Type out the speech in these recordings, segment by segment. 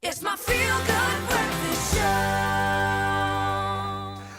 It's my feel-good breakfast show.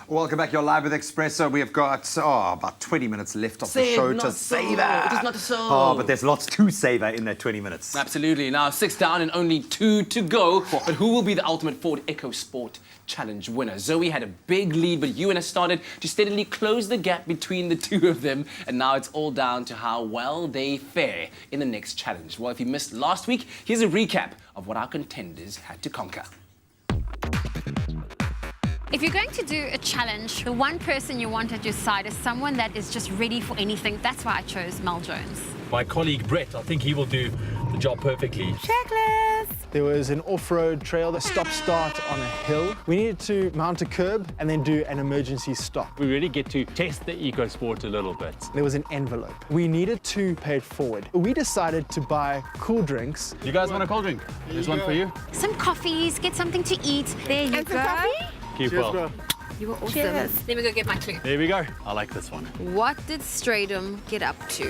Welcome back. You're live with Expresso. We have got about 20 minutes left of the show to savor. It is not so. Oh, but there's lots to savor in that 20 minutes. Absolutely. Now, 6 down and only 2 to go. But who will be the ultimate Ford EcoSport Challenge winner? Zoe had a big lead, but Ewan has started to steadily close the gap between the two of them. And now it's all down to how well they fare in the next challenge. Well, if you missed last week, here's a recap of what our contenders had to conquer. If you're going to do a challenge, the one person you want at your side is someone that is just ready for anything. That's why I chose Mel Jones. My colleague Brett, I think he will do the job perfectly. Checklist! There was an off-road trail, a stop-start on a hill. We needed to mount a curb and then do an emergency stop. We really get to test the EcoSport a little bit. There was an envelope. We needed to pay it forward. We decided to buy cool drinks. You guys want a cold drink? There's one for you. Some coffees, get something to eat. There you And go. some coffee? Keep Cheers, well. bro. You were awesome. Cheers. Let me go get my clue. There we go. I like this one. What did Stradom get up to?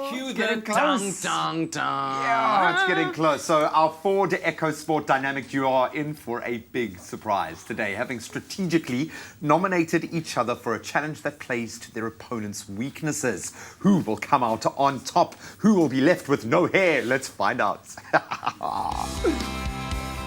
Cue the getting dong, close. dong, dong. Yeah, it's getting close. So our Ford EcoSport Dynamic duo are in for a big surprise today, having strategically nominated each other for a challenge that plays to their opponent's weaknesses. Who will come out on top? Who will be left with no hair? Let's find out.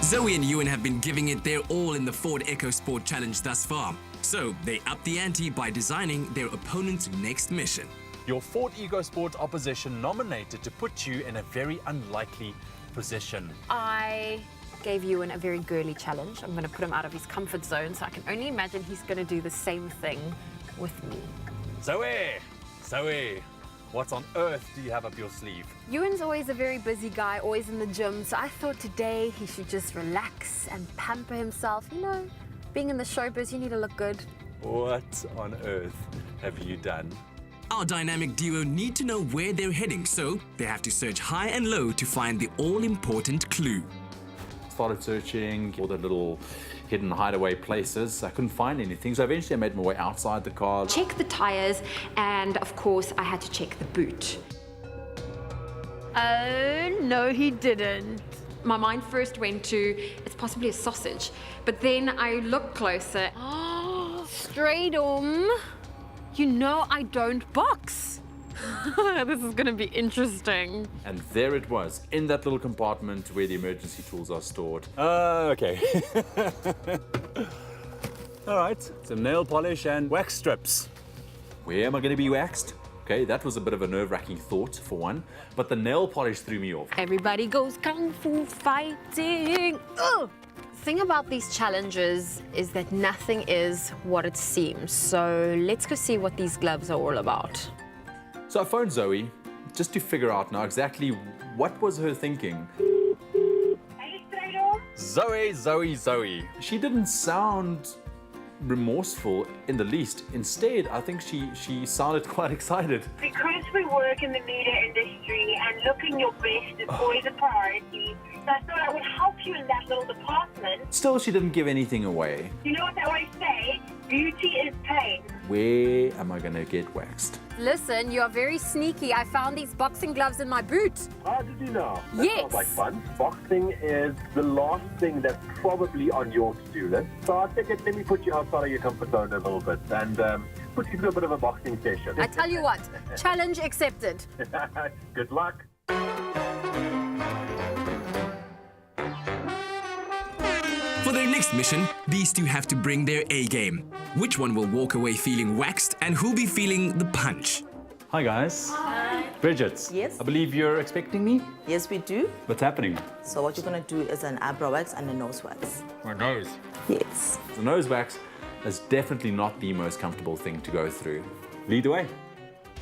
Zoe and Ewan have been giving it their all in the Ford EcoSport Challenge thus far. So they upped the ante by designing their opponent's next mission. Your Ford EcoSport opposition nominated to put you in a very unlikely position. I gave Ewan a very girly challenge. I'm going to put him out of his comfort zone, so I can only imagine he's going to do the same thing with me. Zoe! What on earth do you have up your sleeve? Ewan's always a very busy guy, always in the gym, so I thought today he should just relax and pamper himself. You know, being in the showbiz, you need to look good. What on earth have you done? Our dynamic duo need to know where they're heading, so they have to search high and low to find the all-important clue. Started searching all the little hidden hideaway places. I couldn't find anything, so eventually I made my way outside the car. Check the tires, and of course, I had to check the boot. Oh, no, he didn't. My mind first went to, it's possibly a sausage. But then I looked closer. Oh, Stradom. You know I don't box. This is going to be interesting. And there it was, in that little compartment where the emergency tools are stored. Okay. All right, some nail polish and wax strips. Where am I going to be waxed? Okay, that was a bit of a nerve-wracking thought, for one. But the nail polish threw me off. Everybody goes kung fu fighting. Ugh. The thing about these challenges is that nothing is what it seems. So let's go see what these gloves are all about. So I phoned Zoe, just to figure out now exactly what was her thinking. Zoe. She didn't sound remorseful in the least. Instead, I think she sounded quite excited. Because we work in the media industry and looking your best is always a priority, so I thought I would help you in that little department. Still, she didn't give anything away. You know what they always say? Beauty is pain. Where am I gonna get waxed? Listen, you are very sneaky. I found these boxing gloves in my boot. How did you know? That Yes. sounds like fun. Boxing is the last thing that's probably on your to-do list. So I figured, let me put you outside of your comfort zone a little bit and put you through a bit of a boxing session. I tell you what, challenge accepted. Good luck. For their next mission, these two have to bring their A-game. Which one will walk away feeling waxed and who'll be feeling the punch? Hi guys. Hi. Bridget. Yes? I believe you're expecting me? Yes, we do. What's happening? So what you're going to do is an eyebrow wax and a nose wax. My nose. Yes. The nose wax is definitely not the most comfortable thing to go through. Lead the way.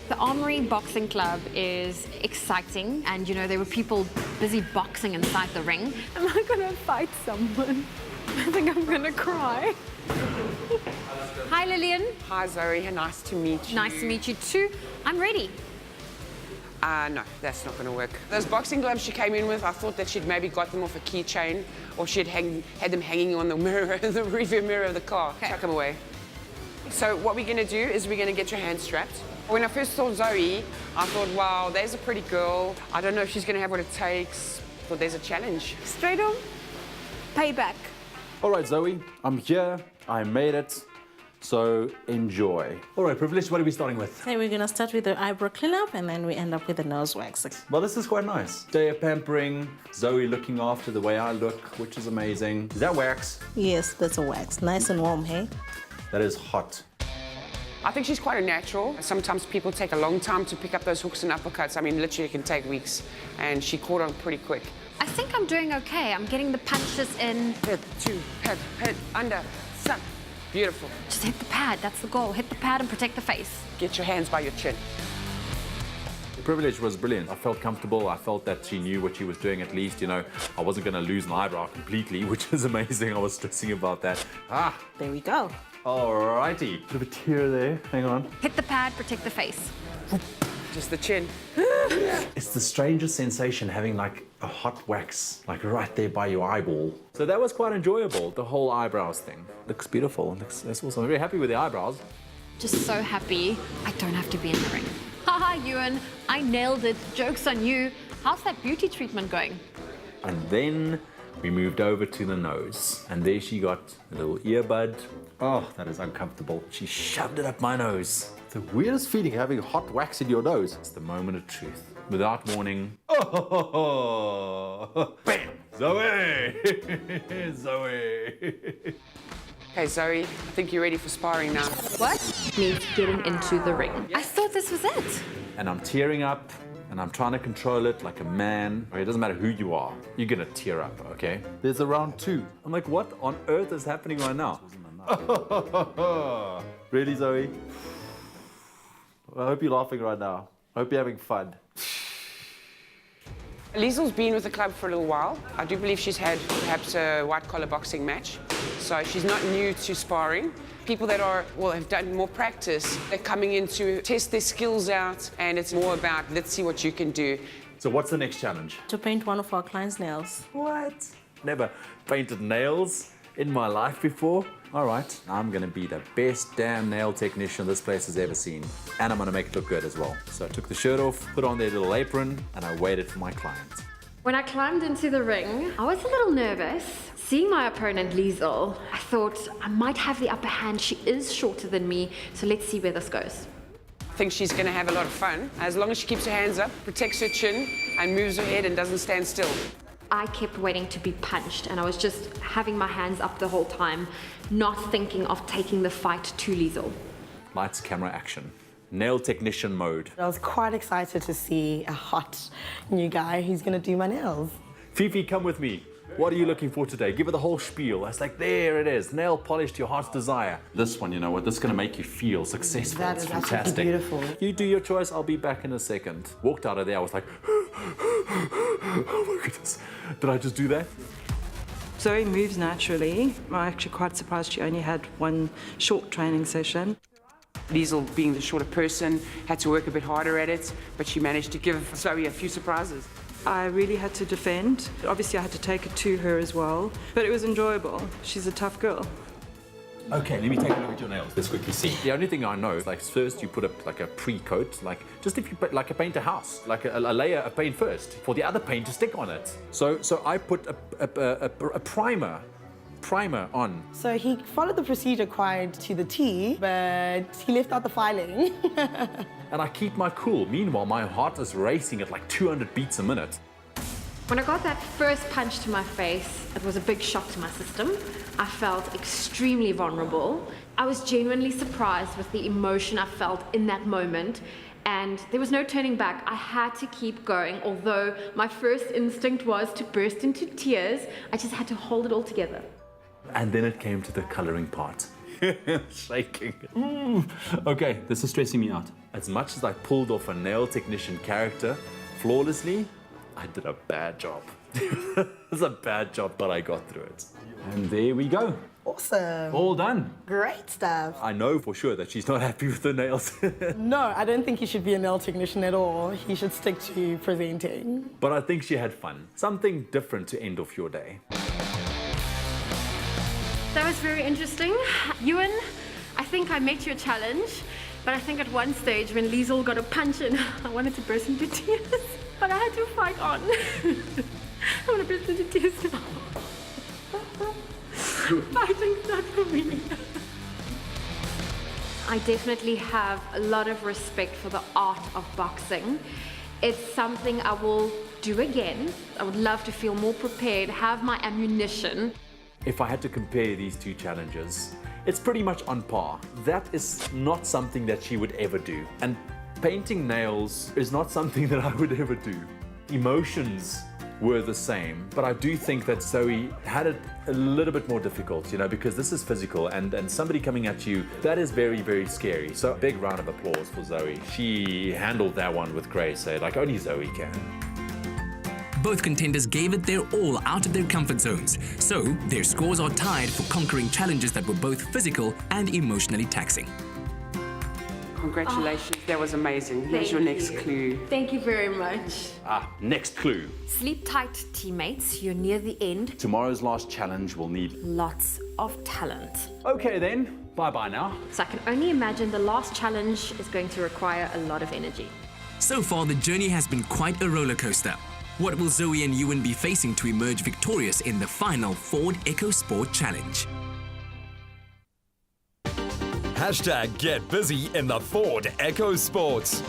The Armory Boxing Club is exciting, and you know, there were people busy boxing inside the ring. Am I going to fight someone? I think I'm going to cry. Hi, Lillian. Hi, Zoe. Nice to meet you. Nice to meet you too. I'm ready. No, that's not going to work. Those boxing gloves she came in with, I thought that she'd maybe got them off a keychain, or she'd had them hanging on the mirror, the rearview mirror of the car. Okay. Chuck them away. So what we're going to do is we're going to get your hands strapped. When I first saw Zoe, I thought, wow, there's a pretty girl. I don't know if she's going to have what it takes. Thought there's a challenge. Straight on. Payback. All right, Zoe, I'm here. I made it. So enjoy. All right, Privilege, what are we starting with? So we're gonna start with the eyebrow cleanup and then we end up with the nose waxing. Well, this is quite nice. Day of pampering, Zoe looking after the way I look, which is amazing. Is that wax? Yes, that's a wax. Nice and warm, hey? That is hot. I think she's quite a natural. Sometimes people take a long time to pick up those hooks and uppercuts. I mean, literally it can take weeks. And she caught on pretty quick. I think I'm doing okay. I'm getting the punches in. Hit, two, head, under, suck. Beautiful. Just hit the pad, that's the goal. Hit the pad and protect the face. Get your hands by your chin. The Privilege was brilliant. I felt comfortable. I felt that she knew what she was doing at least. You know, I wasn't going to lose an eyebrow completely, which is amazing. I was stressing about that. There we go. Alrighty. Bit of a tear there. Hang on. Hit the pad, protect the face. Just the chin. It's the strangest sensation having like a hot wax like right there by your eyeball. So that was quite enjoyable, the whole eyebrows thing. Looks beautiful. Looks awesome. I'm very happy with the eyebrows. Just so happy I don't have to be in the ring. Haha, Ewan, I nailed it. Joke's on you. How's that beauty treatment going? And then we moved over to the nose. And there she got a little earbud. Oh, that is uncomfortable. She shoved it up my nose. The weirdest feeling having hot wax in your nose. It's the moment of truth. Without warning. Oh, bam! Zoe! Zoe! Okay, Zoe, I think you're ready for sparring now. What? Means getting into the ring. I thought this was it. And I'm tearing up, and I'm trying to control it like a man. Okay, it doesn't matter who you are. You're gonna tear up, okay? There's a round 2. I'm like, what on earth is happening right now? Really, Zoe? I hope you're laughing right now. I hope you're having fun. Liesel's been with the club for a little while. I do believe she's had perhaps a white-collar boxing match. So she's not new to sparring. People that have done more practice, they're coming in to test their skills out, and it's more about, let's see what you can do. So what's the next challenge? To paint one of our clients' nails. What? Never painted nails in my life before. All right, I'm gonna be the best damn nail technician this place has ever seen. And I'm gonna make it look good as well. So I took the shirt off, put on their little apron, and I waited for my client. When I climbed into the ring, I was a little nervous. Seeing my opponent, Liesel, I thought I might have the upper hand. She is shorter than me, so let's see where this goes. I think she's going to have a lot of fun, as long as she keeps her hands up, protects her chin, and moves her head and doesn't stand still. I kept waiting to be punched, and I was just having my hands up the whole time, not thinking of taking the fight to Liesel. Lights, camera, action. Nail technician mode. I was quite excited to see a hot new guy who's going to do my nails. Fifi, come with me. What are you looking for today? Give her the whole spiel. It's like, there it is. Nail polish to your heart's desire. This one, you know what? This is going to make you feel successful. That it's is fantastic. beautiful. You do your choice. I'll be back in a second. Walked out of there. I was like, oh my goodness. Did I just do that? Zoe moves naturally. I'm actually quite surprised she only had one short training session. Liesel, being the shorter person, had to work a bit harder at it, but she managed to give Zoe a few surprises. I really had to defend. Obviously, I had to take it to her as well, but it was enjoyable. She's a tough girl. Okay, let me take a look at your nails. Let's quickly see. The only thing I know is, like, first you put a pre-coat, like, just if you put, like, paint a house, like a layer of paint first, for the other paint to stick on it. So I put a primer on. So he followed the procedure quite to the T, but he left out the filing. And I keep my cool. Meanwhile, my heart is racing at like 200 beats a minute. When I got that first punch to my face, it was a big shock to my system. I felt extremely vulnerable. I was genuinely surprised with the emotion I felt in that moment, and there was no turning back. I had to keep going, although my first instinct was to burst into tears. I just had to hold it all together. And then it came to the coloring part. Shaking. Okay, this is stressing me out. As much as I pulled off a nail technician character flawlessly, I did a bad job. It was a bad job, but I got through it. And there we go. Awesome. All done. Great stuff. I know for sure that she's not happy with the nails. No, I don't think he should be a nail technician at all. He should stick to presenting. But I think she had fun. Something different to end off your day. That was very interesting. Ewan, I think I met your challenge, but I think at one stage when Liesel got a punch in, I wanted to burst into tears, but I had to fight on. serious now. Fighting's not for me. I definitely have a lot of respect for the art of boxing. It's something I will do again. I would love to feel more prepared, have my ammunition. If I had to compare these two challenges, it's pretty much on par. That is not something that she would ever do. And painting nails is not something that I would ever do. Emotions were the same, but I do think that Zoe had it a little bit more difficult, you know, because this is physical and somebody coming at you, that is very, very scary. So a big round of applause for Zoe. She handled that one with grace, like only Zoe can. Both contenders gave it their all out of their comfort zones, so their scores are tied for conquering challenges that were both physical and emotionally taxing. Congratulations, that was amazing. Here's your next clue. Thank you very much. Next clue. Sleep tight, teammates. You're near the end. Tomorrow's last challenge will need Lots of talent. Okay then, bye-bye now. So I can only imagine the last challenge is going to require a lot of energy. So far, the journey has been quite a roller coaster. What will Zoe and Ewan be facing to emerge victorious in the final Ford EcoSport Challenge? Hashtag get busy in the Ford EcoSport.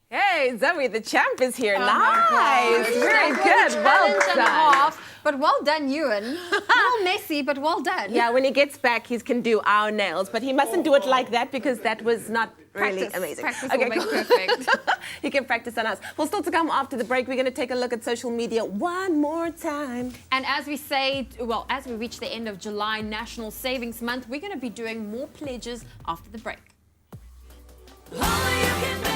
Hey, Zoe, the champ is here. Oh Nice. Very good. Well done. But well done, Ewan. A little messy, but well done. Yeah, when he gets back, he can do our nails, but he mustn't do it like that because that was not really amazing. Practice will make perfect. He can practice on us. Well, still to come after the break, we're going to take a look at social media one more time. And as we say, well, as we reach the end of July, National Savings Month, we're going to be doing more pledges after the break. All you can